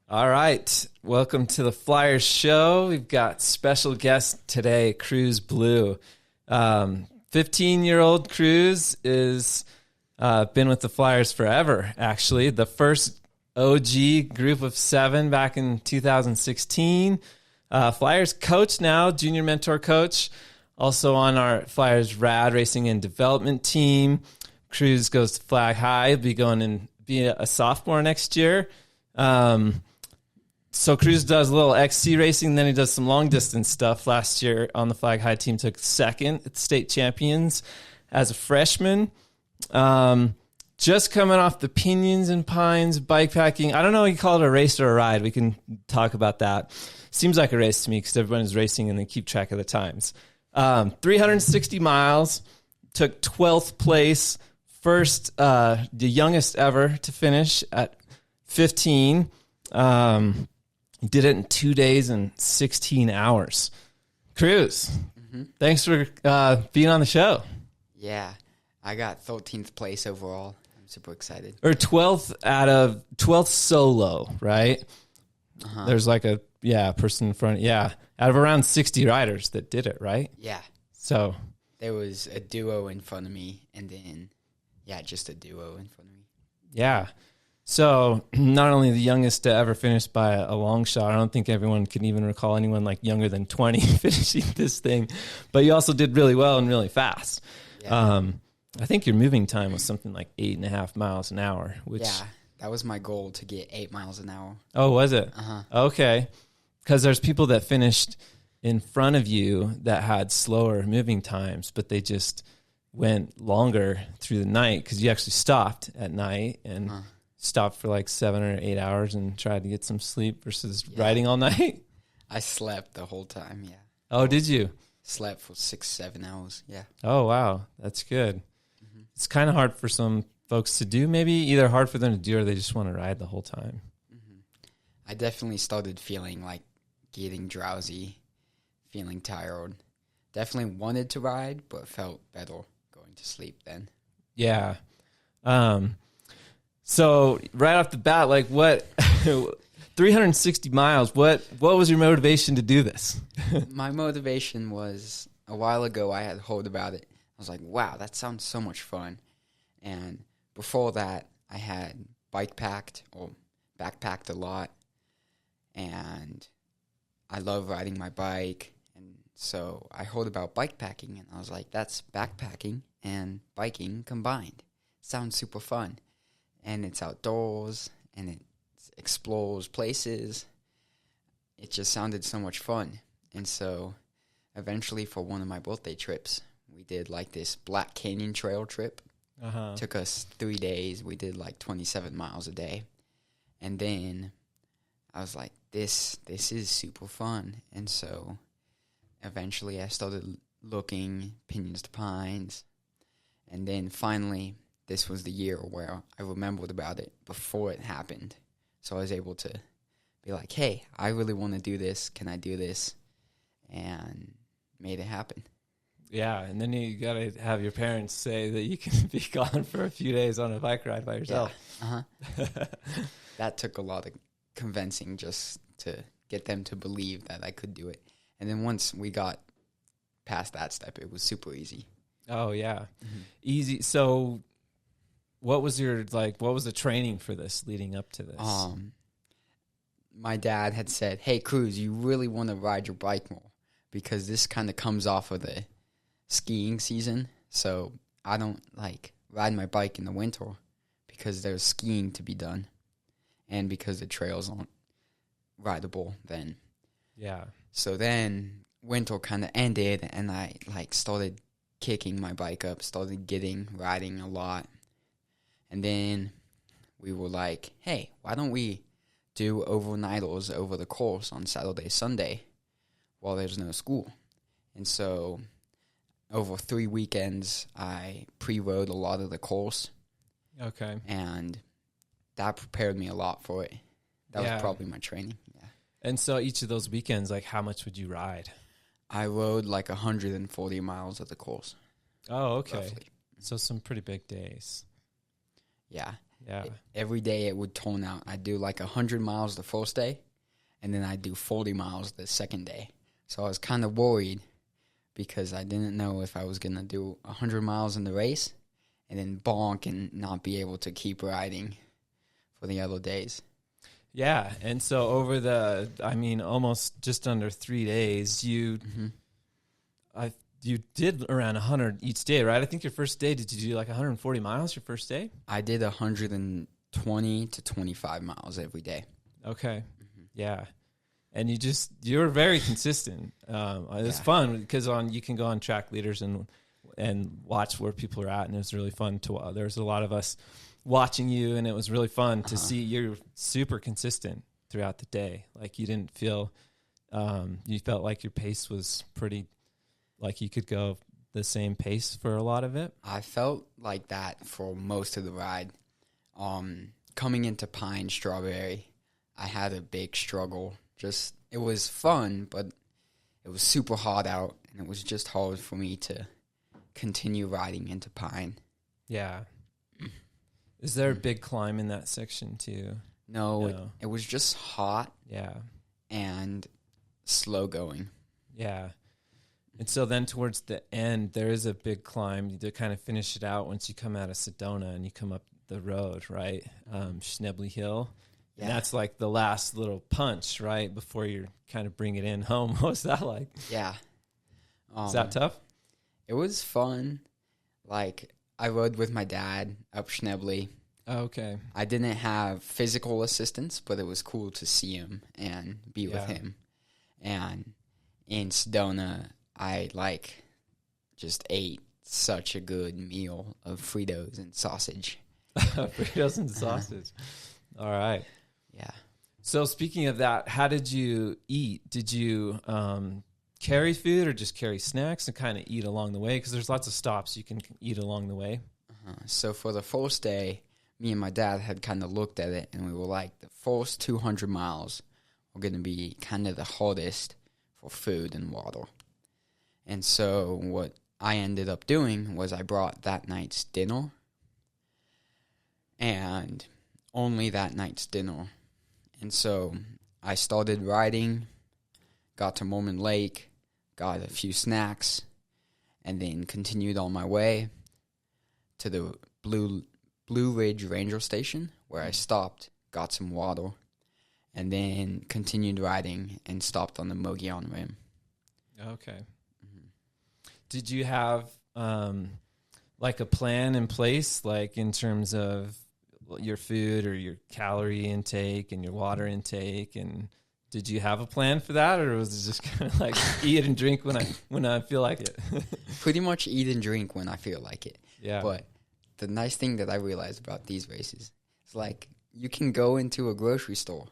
All right. Welcome to the FLYRS show. We've got special guest today, Cruz Blue. 15-year-old Cruz is been with the FLYRS forever, actually. The first OG group of 7 back in 2016. FLYRS coach now, junior mentor coach. Also on our FLYRS Rad Racing and Development team. Cruz goes to Flag High. He'll be going and be a sophomore next year. So Cruz does a little XC racing, then he does some long distance stuff. Last year on the Flag High team, took second at the state champions as a freshman. Just coming off the Pinyons and Pines bike packing. I don't know if you call it a race or a ride. We can talk about that. Seems like a race to me because everyone is racing and they keep track of the times. 360 miles, took 12th place, first, the youngest ever to finish at 15. Did it in 2 days and 16 hours. Cruz, thanks for being on the show. Yeah, I got 13th place overall. I'm super excited. Or 12th solo, right? Uh-huh. There's like a person in front. Yeah, out of around 60 riders that did it, right? Yeah. So there was a duo in front of me, and then, just a duo in front of me. Yeah. So not only the youngest to ever finish by a long shot, I don't think everyone can even recall anyone like younger than 20 finishing this thing, but you also did really well and really fast. Yeah. I think your moving time was something like 8.5 miles an hour, which... Yeah, that was my goal, to get 8 miles an hour. Oh, was it? Uh-huh. Okay. Because there's people that finished in front of you that had slower moving times, but they just went longer through the night because you actually stopped at night and... stopped for like 7 or 8 hours and tried to get some sleep versus riding all night? I slept the whole time, yeah. Oh, did you? Slept for 6-7 hours, yeah. Oh, wow. That's good. Mm-hmm. It's kind of hard for some folks to do, maybe. Either hard for them to do or they just want to ride the whole time. Mm-hmm. I definitely started feeling like getting drowsy, feeling tired. Definitely wanted to ride, but felt better going to sleep then. Yeah. So right off the bat, like what, 360 miles, what was your motivation to do this? My motivation was, a while ago I had heard about it. I was like, wow, that sounds so much fun. And before that, I had backpacked a lot. And I love riding my bike. And so I heard about bike packing, and I was like, that's backpacking and biking combined. Sounds super fun. And it's outdoors, and it explores places. It just sounded so much fun. And so eventually for one of my birthday trips, we did like this Black Canyon Trail trip. Took us 3 days. We did like 27 miles a day. And then I was like, this is super fun. And so eventually I started looking Pinyons to Pines. And then finally, this was the year where I remembered about it before it happened. So I was able to be like, hey, I really want to do this. Can I do this? And made it happen. Yeah, and then you got to have your parents say that you can be gone for a few days on a bike ride by yourself. Yeah. Uh-huh. That took a lot of convincing just to get them to believe that I could do it. And then once we got past that step, it was super easy. Oh, yeah. Mm-hmm. Easy. So... What was the training for this leading up to this? My dad had said, hey, Cruz, you really want to ride your bike more because this kind of comes off of the skiing season. So I don't ride my bike in the winter because there's skiing to be done and because the trails aren't rideable then. Yeah. So then winter kind of ended and I started kicking my bike up, started riding a lot. And then we were like, hey, why don't we do overnighters over the course on Saturday, Sunday while there's no school? And so over 3 weekends, I pre-rode a lot of the course. Okay. And that prepared me a lot for it. That was probably my training. Yeah. And so each of those weekends, how much would you ride? I rode 140 miles of the course. Oh, okay. Roughly. So some pretty big days. Yeah. Yeah. Every day it would tone out. I'd do like 100 miles the first day, and then I'd do 40 miles the second day. So I was kind of worried because I didn't know if I was going to do 100 miles in the race and then bonk and not be able to keep riding for the other days. Yeah. And so over the, almost just under 3 days, you did around 100 each day, right? I think your first day, did you do like 140 miles your first day? I did 120 to 25 miles every day. Okay. Yeah. And you were very consistent. It's fun because you can go on Track Leaders and watch where people are at, and it was really fun to. There's a lot of us watching you, and it was really fun to see you're super consistent throughout the day. Like you didn't feel, you felt like your pace was pretty, like you could go the same pace for a lot of it. I felt like that for most of the ride. Coming into Pine Strawberry, I had a big struggle. It was fun, but it was super hot out, and it was just hard for me to continue riding into Pine. Yeah. Is there a big climb in that section too? No. It was just hot. Yeah. And slow going. Yeah. And so then towards the end, there is a big climb to kind of finish it out once you come out of Sedona and you come up the road, right? Schnebley Hill. Yeah. And that's like the last little punch, right? Before you kind of bring it in home. What was that like? Yeah. Is that tough? It was fun. Like, I rode with my dad up Schnebley. Oh, okay. I didn't have physical assistance, but it was cool to see him and be with him. And in Sedona, I just ate such a good meal of Fritos and sausage. Fritos and sausage. All right. Yeah. So speaking of that, how did you eat? Did you carry food or just carry snacks and kind of eat along the way? Because there's lots of stops you can eat along the way. So for the first day, me and my dad had kind of looked at it, and we were like, the first 200 miles were going to be kind of the hardest for food and water. And so what I ended up doing was I brought that night's dinner, and only that night's dinner. And so I started riding, got to Mormon Lake, got a few snacks, and then continued on my way to the Blue Ridge Ranger Station, where I stopped, got some water, and then continued riding and stopped on the Mogollon Rim. Okay. Did you have like a plan in place, like in terms of your food or your calorie intake and your water intake, and did you have a plan for that, or was it just kind of like eat and drink when I feel like it? Pretty much eat and drink when I feel like it. Yeah. But the nice thing that I realized about these races is like you can go into a grocery store,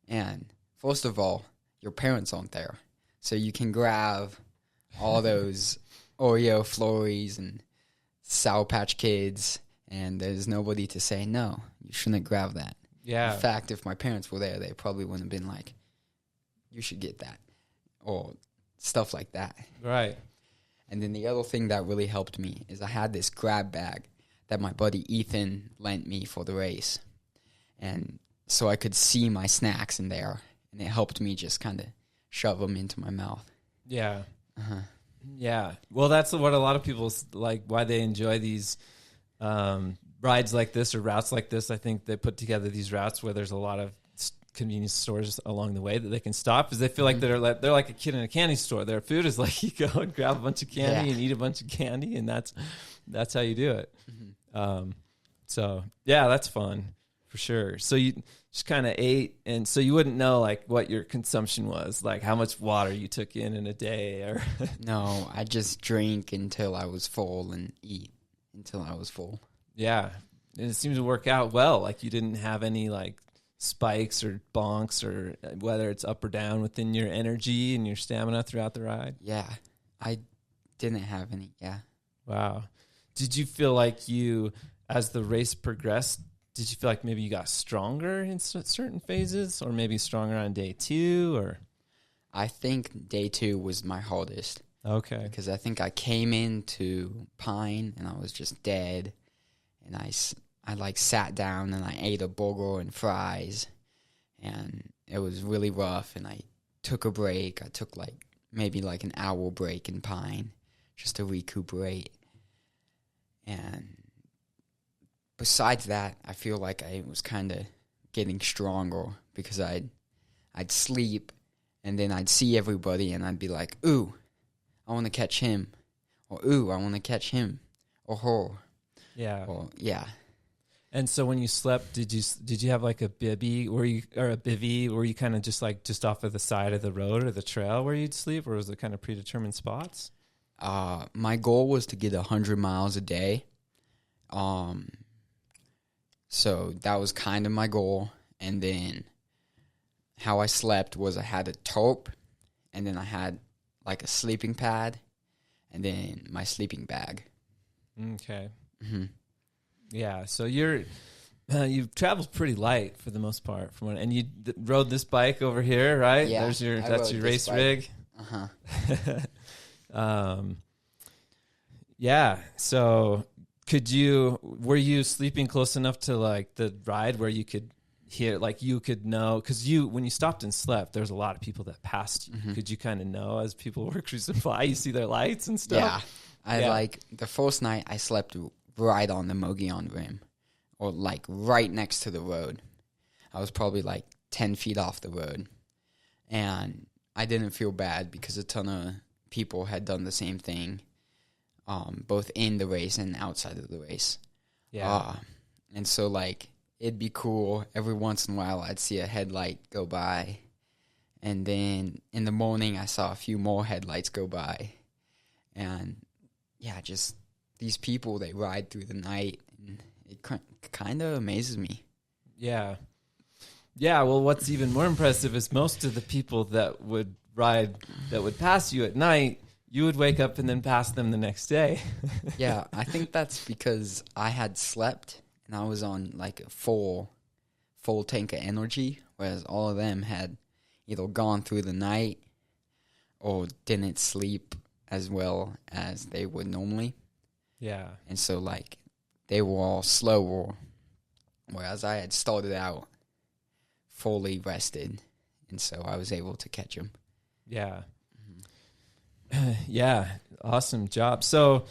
and first of all, your parents aren't there, so you can grab all those Oreo FLYRS and Sour Patch Kids. And there's nobody to say, no, you shouldn't grab that. Yeah. In fact, if my parents were there, they probably wouldn't have been like, you should get that. Or stuff like that. Right. And then the other thing that really helped me is I had this grab bag that my buddy Ethan lent me for the race. And so I could see my snacks in there. And it helped me just kind of shove them into my mouth. Yeah. Yeah. Well, that's what a lot of people like, why they enjoy these rides like this or routes like this. I think they put together these routes where there's a lot of convenience stores along the way that they can stop, because they feel like they're like a kid in a candy store. Their food is like you go and grab a bunch of candy and eat a bunch of candy, and that's how you do it. So yeah, that's fun for sure. So you just kind of ate, and so you wouldn't know like what your consumption was, like how much water you took in a day, or No, I just drink until I was full and eat until I was full. Yeah. And it seemed to work out well. Like you didn't have any like spikes or bonks, or whether it's up or down within your energy and your stamina throughout the ride. Yeah. I didn't have any. Yeah. Wow. Did you feel like as the race progressed, did you feel like maybe you got stronger in certain phases, or maybe stronger on day 2, or? I think day 2 was my hardest. Okay. Because I think I came into Pine and I was just dead, and I I like sat down and I ate a burger and fries, and it was really rough. And I took a break. I took like maybe like an hour break in Pine just to recuperate. And besides that, I feel like I was kind of getting stronger because I'd sleep, and then I'd see everybody, and I'd be like, ooh, I want to catch him, or ooh, I want to catch him, or her. Yeah. Or, yeah. And so when you slept, did you have like a bivvy or a bivvy where you kind of just like just off of the side of the road or the trail where you'd sleep, or was it kind of predetermined spots? My goal was to get 100 miles a day. So that was kind of my goal. And then how I slept was I had a tarp, and then I had like a sleeping pad, and then my sleeping bag. Okay. Mm-hmm. Yeah. So you've traveled pretty light for the most part, and you rode this bike over here, right? Yeah, that's your race rig. Yeah. So were you sleeping close enough to like the ride where you could hear, like you could know, because when you stopped and slept, there's a lot of people that passed you. Mm-hmm. Could you kind of know as people were cruising by, you see their lights and stuff? Yeah. Like the first night I slept right on the Mogollon Rim, or like right next to the road. I was probably like 10 feet off the road, and I didn't feel bad because a ton of people had done the same thing, both in the race and outside of the race. Yeah. And so like it'd be cool every once in a while I'd see a headlight go by, and then in the morning I saw a few more headlights go by, and yeah, just these people, they ride through the night, and it kind of amazes me. Yeah. Yeah, well, what's even more impressive is most of the people that would pass you at night, you would wake up and then pass them the next day. Yeah, I think that's because I had slept, and I was on like a full tank of energy, whereas all of them had either gone through the night or didn't sleep as well as they would normally. Yeah. And so, like, they were all slower, whereas I had started out fully rested, and so I was able to catch them. Yeah. Mm-hmm. Yeah. Awesome job. So,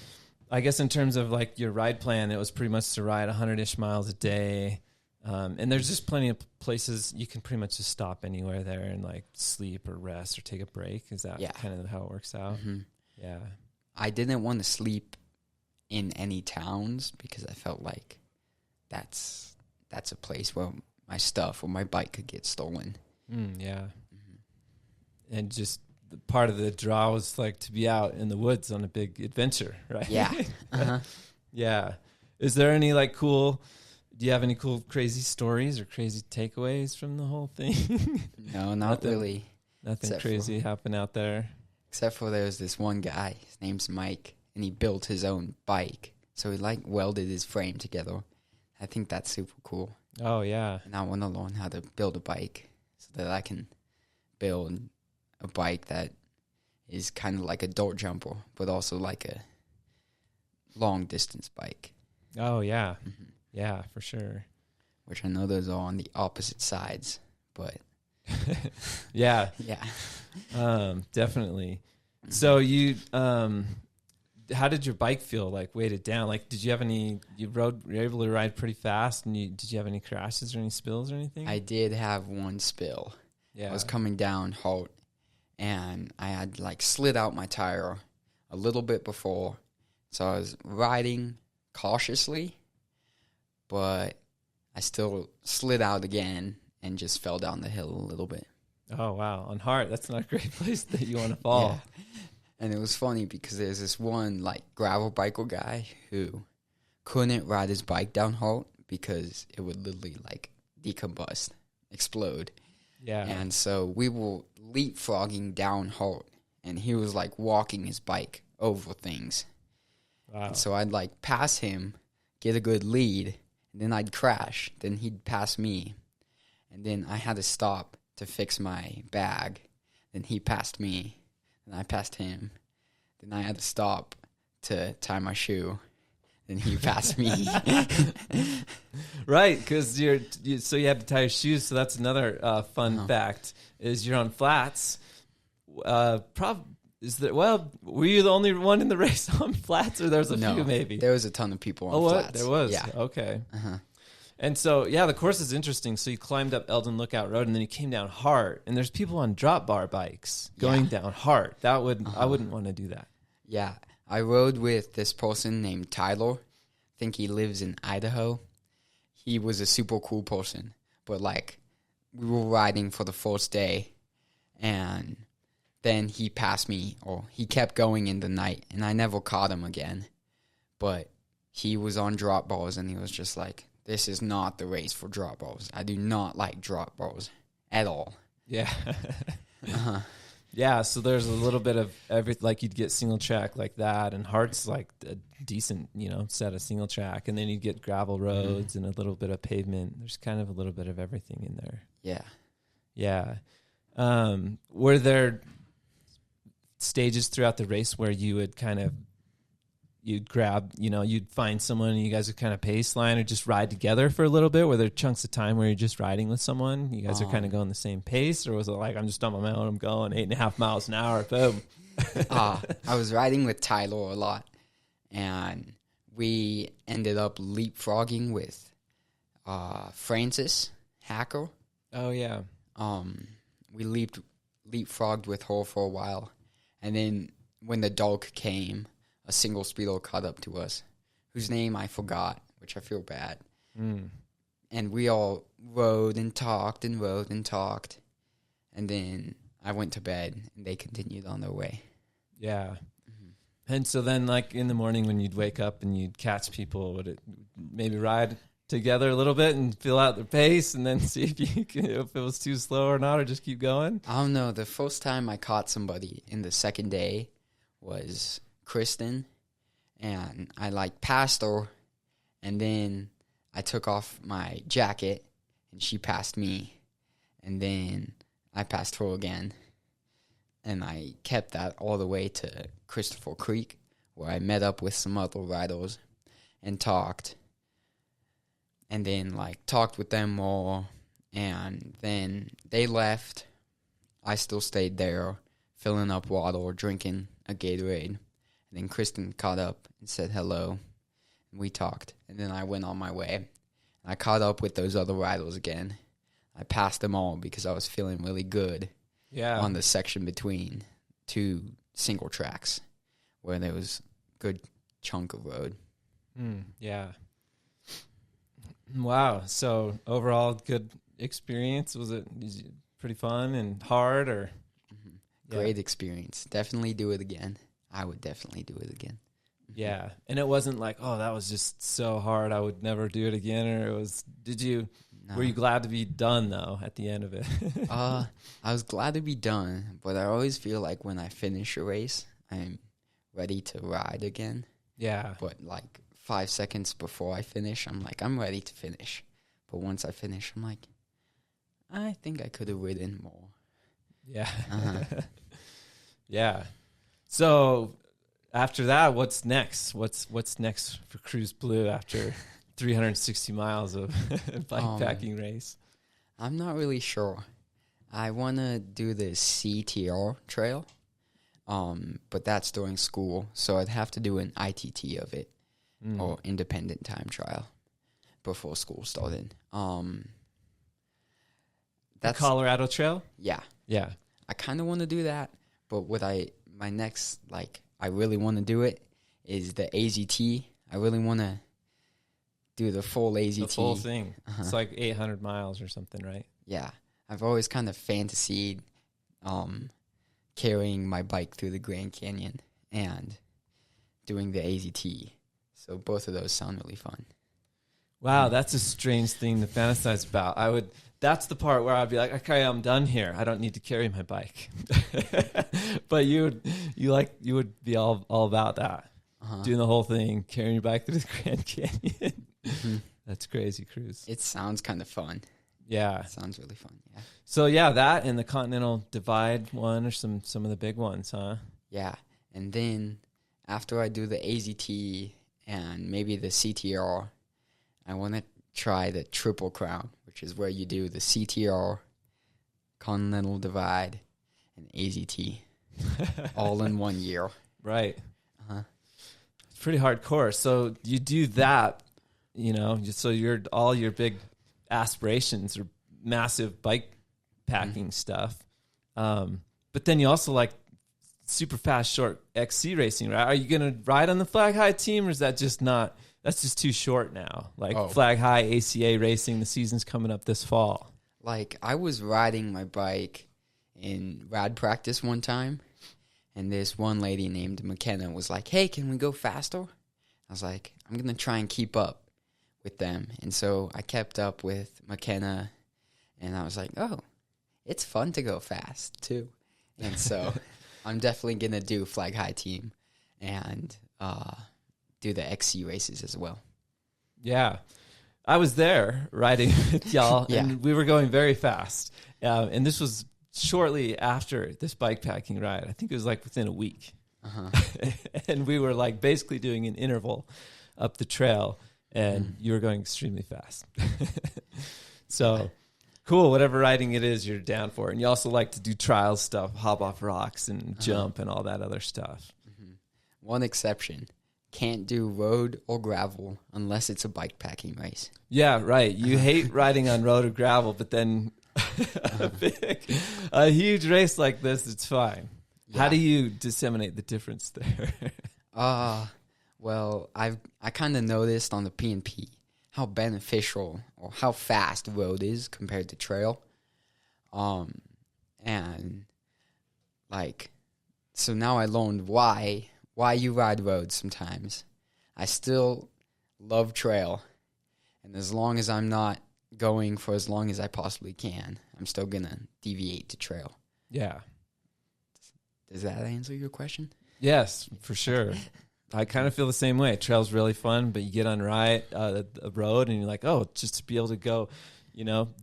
I guess in terms of, like, your ride plan, it was pretty much to ride 100-ish miles a day. And there's just plenty of places you can pretty much just stop anywhere there and, like, sleep or rest or take a break. Is that kind of how it works out? Mm-hmm. Yeah. I didn't want to sleep in any towns because I felt like that's a place where my stuff or my bike could get stolen. Yeah. Mm-hmm. And just part of the draw was like to be out in the woods on a big adventure, right? Yeah. Uh-huh. Yeah. Is there any do you have any cool crazy stories or crazy takeaways from the whole thing? No, not really. Nothing crazy happened out there. Except for there was this one guy, his name's Mike, and he built his own bike. So he like welded his frame together. I think that's super cool. Oh, yeah. And I want to learn how to build a bike so that I can build a bike that is kind of like a dirt jumper, but also like a long distance bike. Oh, yeah. Mm-hmm. Yeah, for sure. Which I know those are on the opposite sides, but... Yeah. Yeah. Definitely. So you... how did your bike feel, like, weighted down? Like, did you have you were able to ride pretty fast, and did you have any crashes or any spills or anything? I did have one spill. Yeah. I was coming down Holt, and I had, like, slid out my tire a little bit before. So I was riding cautiously, but I still slid out again and just fell down the hill a little bit. Oh, wow. On Hart, that's not a great place that you want to fall. Yeah. And it was funny because there's this one, like, gravel biker guy who couldn't ride his bike down Holt because it would literally, like, decombust, explode. Yeah. And so we were leapfrogging down Holt, and he was, like, walking his bike over things. Wow. And so I'd, like, pass him, get a good lead, and then I'd crash. Then he'd pass me. And then I had to stop to fix my bag. Then he passed me. Then I passed him. Then I had to stop to tie my shoe. and he passed me. Right, because so you had to tie your shoes. So that's another fun fact is you're on flats. Were you the only one in the race on flats, or there's a few maybe? There was a ton of people on flats. There was? Yeah. Okay. And so, the course is interesting. So you climbed up Eldon Lookout Road, and then you came down Hart, and there's people on drop bar bikes going down Hart. I wouldn't want to do that. Yeah, I rode with this person named Tyler. I think he lives in Idaho. He was a super cool person, but like we were riding for the first day, and then he passed me, or he kept going in the night, and I never caught him again. But he was on drop bars, and he was just like, this is not the race for drop balls. I do not like drop balls at all. Yeah. Yeah, so there's a little bit of like you'd get single track like that, and Hart's like a decent, set of single track, and then you'd get gravel roads and a little bit of pavement. There's kind of a little bit of everything in there. Yeah. Yeah. Were there stages throughout the race where you would you'd grab, you'd find someone and you guys would kind of pace line or just ride together for a little bit? Were there chunks of time where you're just riding with someone? You guys are kind of going the same pace, or was it like, I'm just on my own, I'm going 8.5 miles an hour, boom? I was riding with Tyler a lot, and we ended up leapfrogging with Frances Hacker. Oh, yeah. We leapfrogged with her for a while, and then when the dog came, a single speedo caught up to us, whose name I forgot, which I feel bad. And we all rode and talked, and then I went to bed, and they continued on their way. Yeah. And so then, like, in the morning when you'd wake up and you'd catch people, would it maybe ride together a little bit and feel out their pace and then see if it was too slow or not, or just keep going? I don't know. The first time I caught somebody in the second day was Kristen, and I passed her, and then I took off my jacket and she passed me, and then I passed her again, and I kept that all the way to Christopher Creek, where I met up with some other riders and talked, and then talked with them more, and then they left. I still stayed there filling up water, drinking a Gatorade. And then Kristen caught up and said hello, and we talked. And then I went on my way. And I caught up with those other riders again. I passed them all because I was feeling really good on the section between two single tracks where there was a good chunk of road. Yeah. Wow. So overall, good experience. Was it pretty fun and hard, or? Great experience. Definitely do it again. I would definitely do it again. Yeah. And it wasn't like, oh, that was just so hard, I would never do it again, or it was, were you glad to be done though at the end of it? I was glad to be done, but I always feel like when I finish a race, I'm ready to ride again. Yeah. But 5 seconds before I finish, I'm like, I'm ready to finish. But once I finish, I'm like, I think I could have ridden more. Yeah. Yeah. So after that, what's next? What's next for Cruz Blue after 360 miles of bikepacking race? I'm not really sure. I want to do the CTR trail, but that's during school, so I'd have to do an ITT of it, or independent time trial, before school started. The Colorado Trail? Yeah. Yeah. I kind of want to do that, but my next, I really want to do it is the AZT. I really want to do the full AZT. The full thing. It's like 800 miles or something, right? Yeah. I've always kind of fantasied carrying my bike through the Grand Canyon and doing the AZT. So both of those sound really fun. Wow, that's a strange thing to fantasize about. That's the part where I'd be like, okay, I'm done here. I don't need to carry my bike. But you would be all about that. Doing the whole thing, carrying your bike through the Grand Canyon. That's crazy, Cruz. It sounds kind of fun. Yeah. It sounds really fun, yeah. So yeah, that and the Continental Divide one are some of the big ones, huh? Yeah. And then after I do the AZT and maybe the CTR. I want to try the Triple Crown, which is where you do the CTR, Continental Divide, and AZT all in 1 year. Right. Uh-huh. It's pretty hardcore. So you do that, so all your big aspirations are massive bike packing stuff. But then you also like super fast, short XC racing, right? Are you going to ride on the Flag High team, or is that just not, that's just too short now? Like Flag High, ACA racing, the season's coming up this fall. Like, I was riding my bike in rad practice one time, and this one lady named McKenna was like, hey, can we go faster? I was like, I'm going to try and keep up with them. And so I kept up with McKenna, and I was like, oh, it's fun to go fast, too. And so I'm definitely going to do Flag High team and do the XC races as well. Yeah. I was there riding with y'all, and we were going very fast. And this was shortly after this bike packing ride. I think it was like within a week. And we were like basically doing an interval up the trail, and you were going extremely fast. So cool, whatever riding it is you're down for. And you also like to do trial stuff, hop off rocks and jump and all that other stuff. One exception. Can't do road or gravel unless it's a bike packing race. Yeah, right. You hate riding on road or gravel, but then a huge race like this, it's fine. Yeah. How do you disseminate the difference there? Well, I kind of noticed on the P&P how beneficial or how fast road is compared to trail. And like, so now I learned why you ride roads sometimes. I still love trail, and as long as I'm not going for as long as I possibly can, I'm still going to deviate to trail. Yeah. Does that answer your question? Yes, for sure. I kind of feel the same way. Trail's really fun, but you get on a road and you're like, oh, just to be able to go,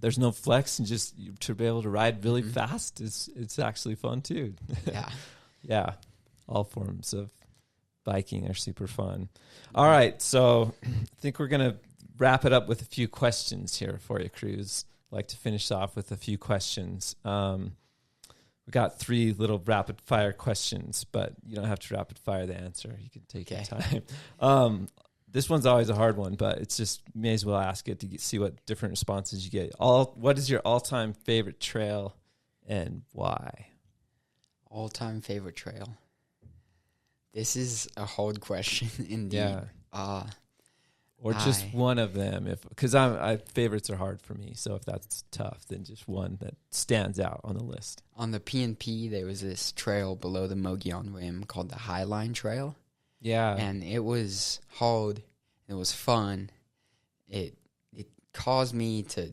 there's no flex, and just to be able to ride really fast, it's actually fun too. Yeah. Yeah. All forms of biking are super fun. All right, so I think we're going to wrap it up with a few questions here for you, Cruz. I'd like to finish off with a few questions. We got 3 little rapid fire questions, but you don't have to rapid fire the answer. You can take your time. This one's always a hard one, but it's just, may as well ask it to see what different responses you get. What is your all-time favorite trail and why? All-time favorite trail. This is a hard question indeed. Yeah. Or just one of them, because favorites are hard for me. So if that's tough, then just one that stands out on the list. On the P&P, there was this trail below the Mogollon Rim called the Highline Trail. Yeah, and it was hard. It was fun. It caused me to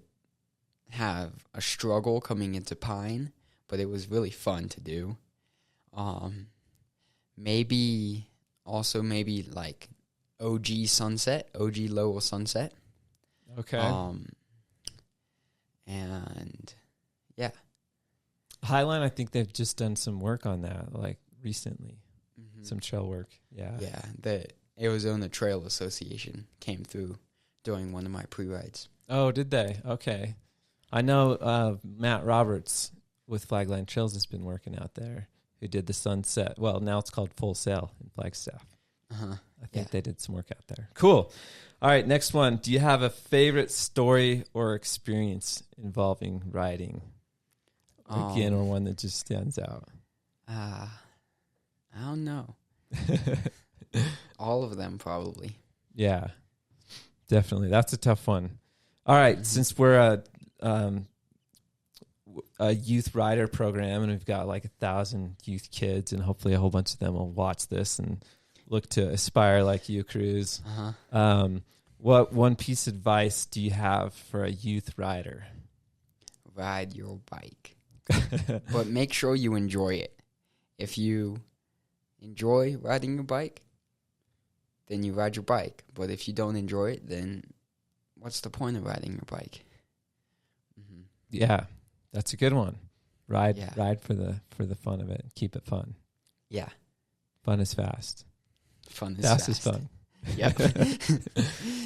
have a struggle coming into Pine, but it was really fun to do. Maybe like OG Sunset, OG Lowell Sunset. Okay. And yeah. Highline, I think they've just done some work on that, like recently. Some trail work. Yeah. Yeah. The Arizona Trail Association came through doing one of my pre-rides. Oh, did they? Okay. I know Matt Roberts with Flagline Trails has been working out there, who did the Sunset. Well, now it's called Full Sail in Flagstaff. I think they did some work out there. Cool. All right, next one. Do you have a favorite story or experience involving riding? Again, or one that just stands out? I don't know. All of them, probably. Yeah, definitely. That's a tough one. All right, since we're a youth rider program and we've got like 1,000 youth kids, and hopefully a whole bunch of them will watch this and look to aspire like you, Cruz. What one piece of advice do you have for a youth rider? Ride your bike. But make sure you enjoy it. If you enjoy riding your bike, then you ride your bike. But if you don't enjoy it, then what's the point of riding your bike? Yeah, that's a good one. Ride for the fun of it. Keep it fun. Yeah. Fun is fast. Fun is fast. Fast Is fun. Yep.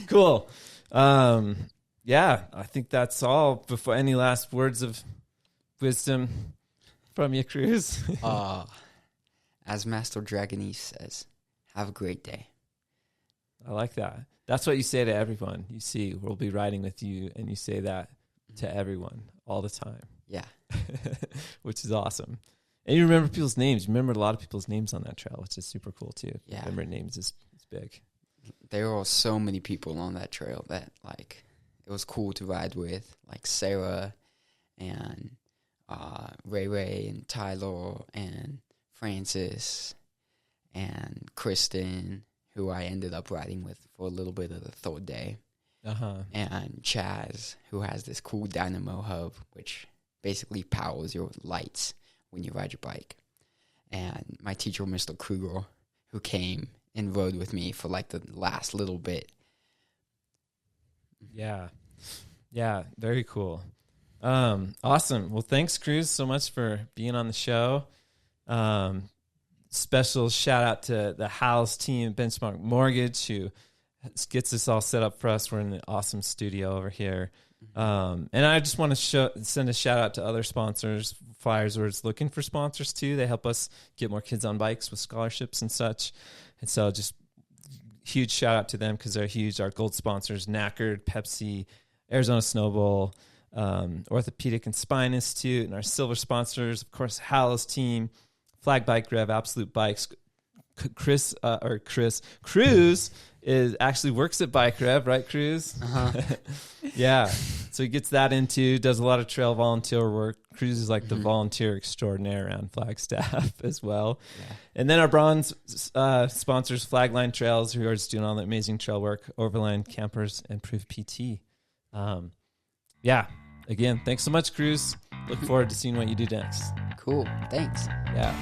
Cool. Yeah, I think that's all. Before any last words of wisdom from you, Cruz? As Master Dragonese says, have a great day. I like that. That's what you say to everyone you see. We'll be riding with you, and you say that to everyone all the time. Yeah. Which is awesome. And you remember people's names. You remember a lot of people's names on that trail, which is super cool too. Yeah. Remember names is big. There were so many people on that trail that, like, it was cool to ride with, like Sarah and Ray Ray and Tyler and Francis and Kristen, who I ended up riding with for a little bit of the third day. And Chaz, who has this cool dynamo hub, which basically powers your lights when you ride your bike. And my teacher, Mr. Kruger, who came and rode with me for like the last little bit. Yeah. Yeah. Very cool. Awesome. Well, thanks, Cruz, so much for being on the show. Special shout out to the Howells team, Benchmark Mortgage, who gets this all set up for us. We're in an awesome studio over here. And I just want to send a shout out to other sponsors. FLYRS is looking for sponsors too. They help us get more kids on bikes with scholarships and such. And so just huge shout out to them because they're huge. Our gold sponsors, Knackered, Pepsi, Arizona Snowball, Orthopedic and Spine Institute, and our silver sponsors, of course, Howells team, Flag Bike Rev, Absolute Bikes. Cruz actually works at Bike Rev, right, Cruz? Yeah. So he gets that into, does a lot of trail volunteer work. Cruz is like the volunteer extraordinaire around Flagstaff as well. Yeah. And then our bronze sponsors, Flagline Trails, who are just doing all the amazing trail work, Overland Campers, and Proof PT. Yeah. Again, thanks so much, Cruz. Look forward to seeing what you do next. Cool. Thanks. Yeah.